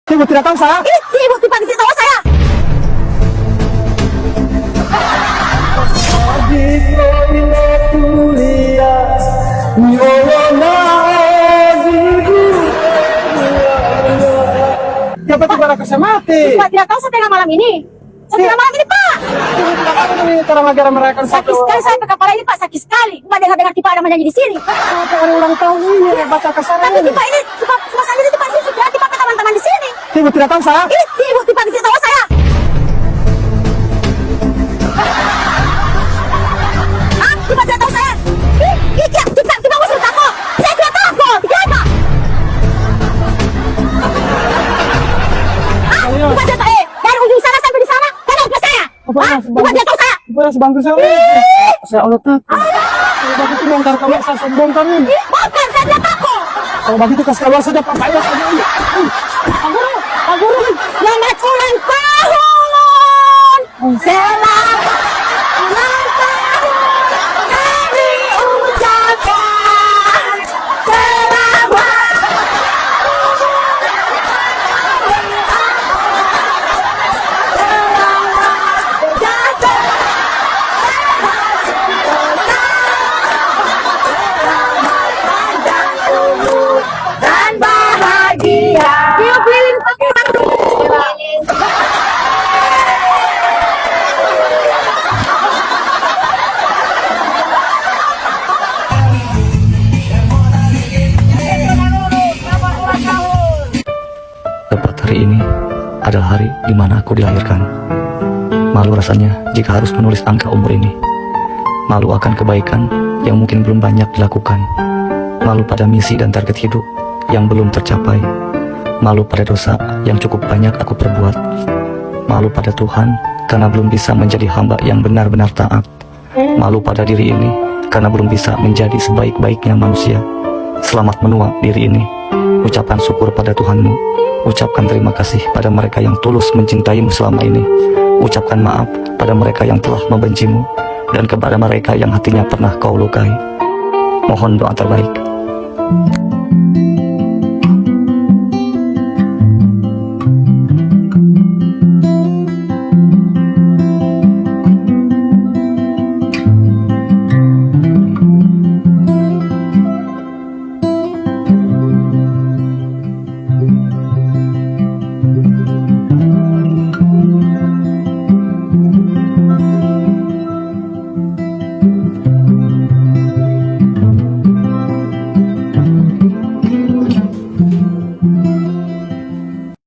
Ibu tidak tahu saya. Si ibu tidak tahu saya. Siapa tiba saya mati? Pak tidak tahu setengah malam ini. Setengah malam ini Pak. Ibu tidak tahu ini cara negara merayakan Sakit sekali saya pakai kepala ini Pak, sakit sekali. Cuma dengar Tipa ada menyanyi di sini. Sampai hari ulang tahun ini baca kesana Tapi ini. Tipa ini cuma saja Tipa sih sudah Tipa ke teman-teman di sini. Ibu tidak tahu saya. Si ibu Tipa tidak tahu saya. Tipa tidak tahu saya. Tipa musuh takut. Saya tidak takut. Kenapa? Tipa tidak tahu. Dari ujung sana sampai di sana. Kenapa ke saya? Tipa tidak tahu saya. Ibu harus bantu saya. Saya Allah takut. Kalau begitu bongkar kamar saya bongkar ini. Bukan, saya tidak takut. Kalau begitu kasih keluar saja Pak Ayah saja ini. Pak Guru, selamat ulang tahun. Selamat ulang tahun. Kami ucapkan selamat. Dan bahagia. Dia keliling pakai Tepat hari ini adalah hari di mana aku dilahirkan. Malu rasanya jika harus menulis angka umur ini. Malu akan kebaikan yang mungkin belum banyak dilakukan. Malu pada misi dan target hidup yang belum tercapai. Malu pada dosa yang cukup banyak aku perbuat. Malu pada Tuhan karena belum bisa menjadi hamba yang benar-benar taat. Malu pada diri ini karena belum bisa menjadi sebaik-baiknya manusia. Selamat menua diri ini. Ucapkan syukur pada Tuhanmu. Ucapkan terima kasih pada mereka yang tulus mencintaimu selama ini. Ucapkan maaf pada mereka yang telah membencimu, dan kepada mereka yang hatinya pernah kau lukai. Mohon doa terbaik.